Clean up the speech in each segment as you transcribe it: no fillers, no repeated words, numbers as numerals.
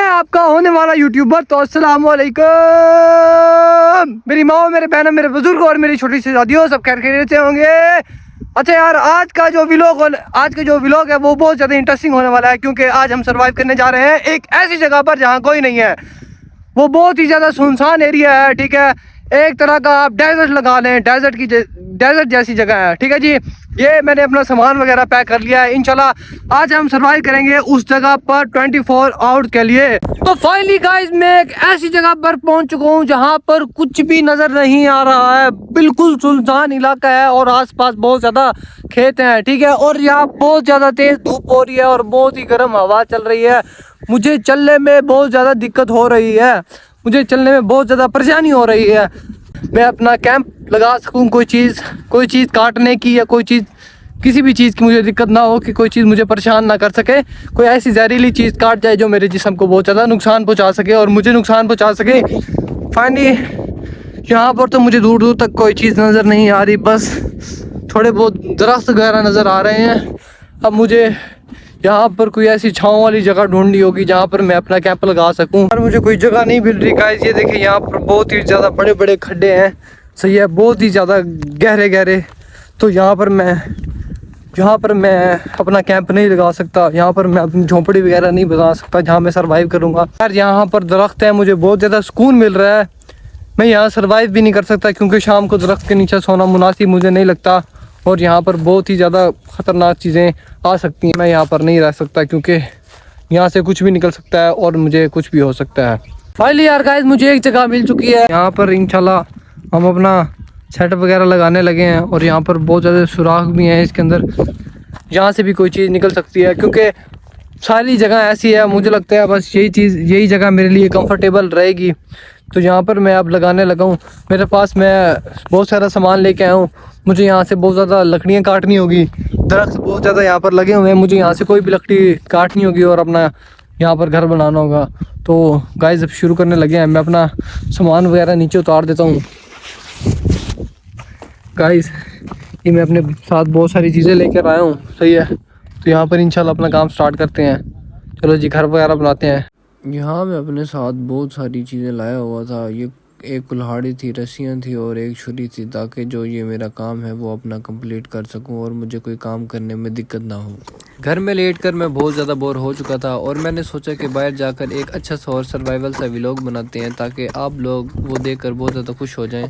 मैं आपका होने वाला यूट्यूबर। तो अस्सलाम वालेकुम मेरी माँ, मेरे बहनों, मेरे बुजुर्ग और मेरी छोटी सी शादियों, सब खैरियत से होंगे। अच्छा यार, आज का जो व्लॉग है वो बहुत ज़्यादा इंटरेस्टिंग होने वाला है, क्योंकि आज हम सर्वाइव करने जा रहे हैं एक ऐसी जगह पर जहाँ कोई नहीं है। वो बहुत ही ज़्यादा सुनसान एरिया है, ठीक है। एक तरह का आप डेजर्ट लगा लें, डेजर्ट जैसी जगह है, ठीक है जी। ये मैंने अपना सामान वगैरह पैक कर लिया है। इंशाल्लाह आज हम सर्वाइव करेंगे उस जगह पर 24 आवर्स के लिए। तो फाइनली गाइस, मैं एक ऐसी जगह पर पहुंच चुका हूं जहां पर कुछ भी नजर नहीं आ रहा है। बिल्कुल सुनसान इलाका है और आसपास बहुत ज्यादा खेत हैं, ठीक है। और यहाँ बहुत ज्यादा तेज धूप हो रही है और बहुत ही गर्म हवा चल रही है। मुझे चलने में बहुत ज़्यादा दिक्कत हो रही है, मुझे चलने में बहुत ज़्यादा परेशानी हो रही है। मैं अपना कैंप लगा सकूं, कोई चीज़ काटने की या कोई चीज़, किसी भी चीज़ की मुझे दिक्कत ना हो, कि कोई चीज़ मुझे परेशान ना कर सके। कोई ऐसी जहरीली चीज़ काट जाए जो मेरे जिस्म को बहुत ज़्यादा नुकसान पहुंचा सके और मुझे नुकसान पहुंचा सके। फाइनली यहाँ पर तो मुझे दूर दूर तक कोई चीज़ नज़र नहीं आ रही, बस थोड़े बहुत दरख्त वगैरह नज़र आ रहे हैं। अब मुझे यहाँ पर कोई ऐसी छाँव वाली जगह ढूंढनी होगी जहाँ पर मैं अपना कैंप लगा सकूँ। और मुझे कोई जगह नहीं मिल रही गाइस। ये देखिए, यहाँ पर बहुत ही ज़्यादा बड़े बड़े खड्डे हैं, सही है, बहुत ही ज़्यादा गहरे गहरे। तो यहाँ पर मैं अपना कैंप नहीं लगा सकता, यहाँ पर मैं अपनी झोंपड़ी वगैरह नहीं बना सकता जहाँ मैं सर्वाइव करूँगा। यार यहाँ पर दरख्त है, मुझे बहुत ज़्यादा सुकून मिल रहा है। मैं यहाँ सर्वाइव भी नहीं कर सकता क्योंकि शाम को दरख्त के नीचे सोना मुनासिब मुझे नहीं लगता, और यहाँ पर बहुत ही ज़्यादा ख़तरनाक चीज़ें आ सकती हैं। मैं यहाँ पर नहीं रह सकता क्योंकि यहाँ से कुछ भी निकल सकता है और मुझे कुछ भी हो सकता है। फाइनली यार गाइस, मुझे एक जगह मिल चुकी है। यहाँ पर इंशाल्लाह हम अपना सेटअप वगैरह लगाने लगे हैं और यहाँ पर बहुत ज़्यादा सुराख भी हैं इसके अंदर, यहाँ से भी कोई चीज़ निकल सकती है क्योंकि सारी जगह ऐसी है। मुझे लगता है बस यही जगह मेरे लिए कंफर्टेबल रहेगी। तो यहाँ पर मैं अब लगाने लगा हूँ। मेरे पास मैं बहुत सारा सामान लेके आया हूँ। मुझे यहाँ से बहुत ज़्यादा लकड़ियाँ काटनी होगी, दरख्त बहुत ज़्यादा यहाँ पर लगे हुए हैं, मुझे यहाँ से कोई भी लकड़ी काटनी होगी और अपना यहाँ पर घर बनाना होगा। तो गाइस अब शुरू करने लगे हैं। मैं अपना सामान वगैरह नीचे उतार देता हूँ। गाइस ये मैं अपने साथ बहुत सारी चीज़ें लेकर आया हूँ, सही है। तो यहाँ पर इंशाल्लाह अपना काम स्टार्ट करते हैं। चलो जी, घर वगैरह बनाते हैं। यहाँ मैं अपने साथ बहुत सारी चीज़ें लाया हुआ था। ये एक कुल्हाड़ी थी, रस्सियाँ थी और एक छुरी थी, ताकि जो ये मेरा काम है वो अपना कंप्लीट कर सकूं और मुझे कोई काम करने में दिक्कत ना हो। घर में लेटकर मैं बहुत ज़्यादा बोर हो चुका था और मैंने सोचा कि बाहर जाकर एक अच्छा सा और सर्वाइवल सा व्लॉग बनाते हैं, ताकि आप लोग वो देखकर बहुत ज़्यादा खुश हो जाएं।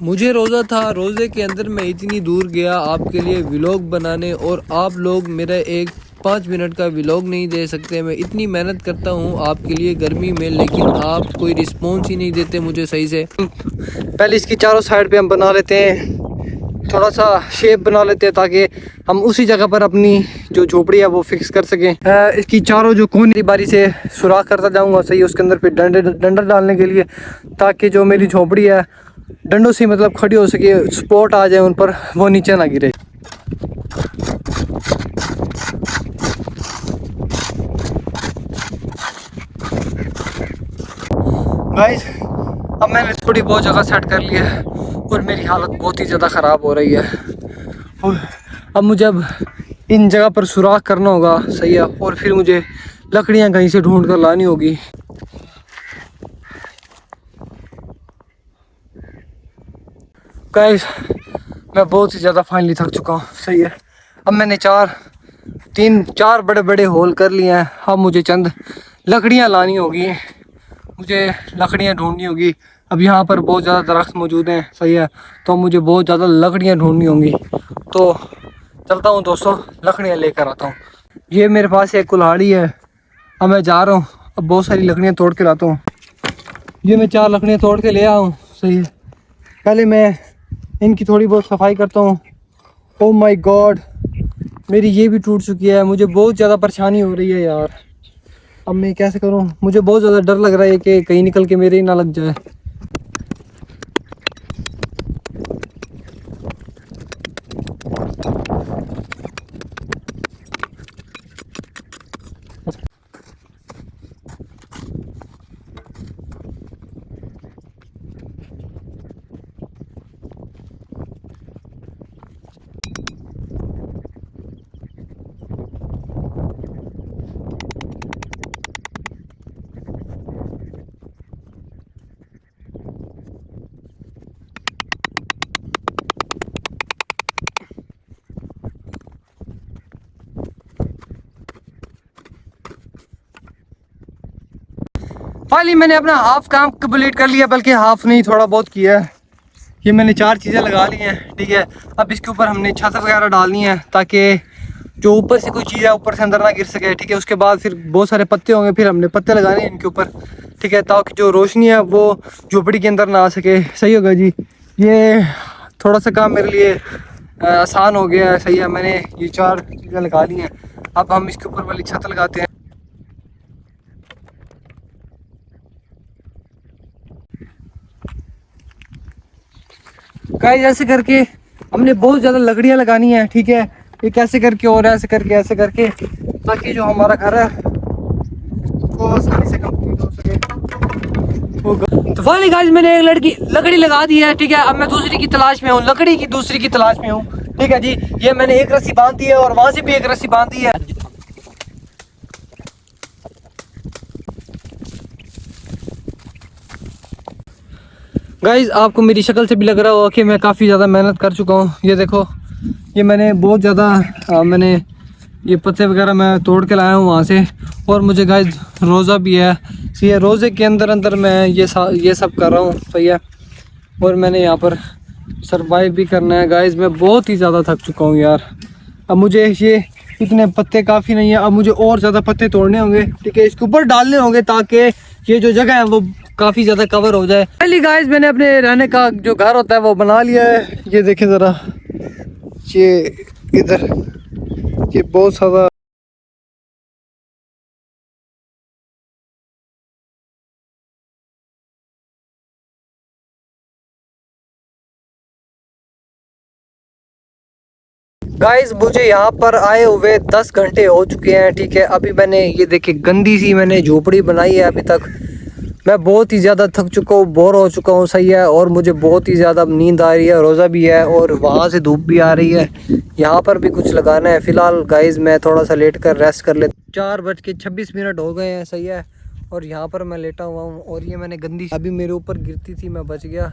मुझे रोज़ा था, रोज़े के अंदर मैं इतनी दूर गया आपके लिए व्लॉग बनाने, और आप लोग मेरा एक 5 मिनट का व्लॉग नहीं दे सकते। मैं इतनी मेहनत करता हूँ आपके लिए गर्मी में, लेकिन आप कोई रिस्पॉन्स ही नहीं देते मुझे सही से। पहले इसकी चारों साइड पे हम बना लेते हैं, थोड़ा सा शेप बना लेते हैं ताकि हम उसी जगह पर अपनी जो झोपड़ी है वो फिक्स कर सकें। इसकी चारों जो कोने बारी से सुराख करता जाऊँगा, सही, उसके अंदर फिर डंडा डालने के लिए, ताकि जो मेरी झोपड़ी है डंडों से मतलब खड़ी हो सके, सपोर्ट आ जाए उन पर, वो नीचे ना गिरे। गाइस अब मैंने थोड़ी बहुत जगह सेट कर लिया है और मेरी हालत बहुत ही ज़्यादा ख़राब हो रही है। और अब मुझे इन जगह पर सुराख करना होगा, सही है, और फिर मुझे लकड़ियाँ कहीं से ढूंढ कर लानी होगी। गाइस मैं बहुत ही ज़्यादा फाइनली थक चुका हूँ, सही है। अब मैंने चार बड़े बड़े होल कर लिए हैं। अब मुझे चंद लकड़ियाँ लानी होगी, मुझे लकड़ियाँ ढूंढनी होगी। अब यहाँ पर बहुत ज़्यादा दरख्त मौजूद हैं, सही है, तो मुझे बहुत ज़्यादा लकड़ियाँ ढूंढनी होंगी। तो चलता हूँ दोस्तों, लकड़ियाँ लेकर आता हूँ। ये मेरे पास एक कुल्हाड़ी है। अब मैं जा रहा हूँ, अब बहुत सारी लकड़ियाँ तोड़ के लाता हूँ। ये मैं 4 लकड़ियाँ तोड़ के ले आया हूँ, सही है। पहले मैं इनकी थोड़ी बहुत सफाई करता हूँ। ओह माय गॉड, मेरी ये भी टूट चुकी है। मुझे बहुत ज़्यादा परेशानी हो रही है यार। अब मैं कैसे करूं? मुझे बहुत ज़्यादा डर लग रहा है कि कहीं निकल के मेरे ही ना लग जाए। फाइनली मैंने अपना हाफ काम कंप्लीट कर लिया, बल्कि हाफ नहीं थोड़ा बहुत किया है। ये मैंने 4 चीज़ें लगा ली हैं, ठीक है। अब इसके ऊपर हमने छत वगैरह डालनी है ताकि जो ऊपर से कोई चीज़ है ऊपर से अंदर ना गिर सके, ठीक है। उसके बाद फिर बहुत सारे पत्ते होंगे, फिर हमने पत्ते लगाने हैं इनके ऊपर, ठीक है, ताकि जो रोशनी है वो झोपड़ी के अंदर ना आ सके। सही होगा जी, ये थोड़ा सा काम मेरे लिए आसान हो गया है। सही है, मैंने ये 4 चीज़ें लगा ली हैं। अब हम इसके ऊपर वाली छत लगाते हैं। गाइस ऐसे करके हमने बहुत ज़्यादा लकड़ियाँ लगानी है, ठीक है। ये कैसे करके और ऐसे करके ताकि जो हमारा घर है वो आसानी से कंप्लीट हो सके। तो फाइनली गाइस मैंने एक लकड़ी लगा दी है, ठीक है। अब मैं दूसरी की तलाश में हूँ, लकड़ी की दूसरी की तलाश में हूँ, ठीक है जी। ये मैंने एक रस्सी बांध दी है और वहां से भी एक रस्सी बांध दी है। गाइस आपको मेरी शक्ल से भी लग रहा होगा कि मैं काफ़ी ज़्यादा मेहनत कर चुका हूँ। ये देखो, ये मैंने बहुत ज़्यादा मैंने ये पत्ते वगैरह मैं तोड़ के लाया हूँ वहाँ से। और मुझे गाइस रोज़ा भी है, सही है। रोज़े के अंदर मैं ये सब कर रहा हूँ, सही है। और मैंने यहाँ पर सरवाइव भी करना है। गाइस मैं बहुत ही ज़्यादा थक चुका हूँ यार। अब मुझे ये इतने पत्ते काफ़ी नहीं है, अब मुझे और ज़्यादा पत्ते तोड़ने होंगे, ठीक है। इसके ऊपर डालने होंगे ताकि ये जो जगह है वो काफ़ी ज़्यादा कवर हो जाए। पहली गाइस मैंने अपने रहने का जो घर होता है वो बना लिया है। ये देखें ज़रा, ये इधर ये बहुत सारा गाइस मुझे यहाँ पर आए हुए 10 घंटे हो चुके हैं, ठीक है। अभी मैंने ये देखिए गंदी सी मैंने झोपड़ी बनाई है। अभी तक मैं बहुत ही ज़्यादा थक चुका हूँ, बोर हो चुका हूँ, सही है। और मुझे बहुत ही ज़्यादा नींद आ रही है, रोज़ा भी है और वहाँ से धूप भी आ रही है। यहाँ पर भी कुछ लगाना है। फ़िलहाल गाइस मैं थोड़ा सा लेट कर रेस्ट कर लेता हूँ। 4:26 हो गए हैं, सही है। और यहाँ पर मैं लेटा हुआ हूँ और ये मैंने गंदी अभी मेरे ऊपर गिरती थी, मैं बच गया।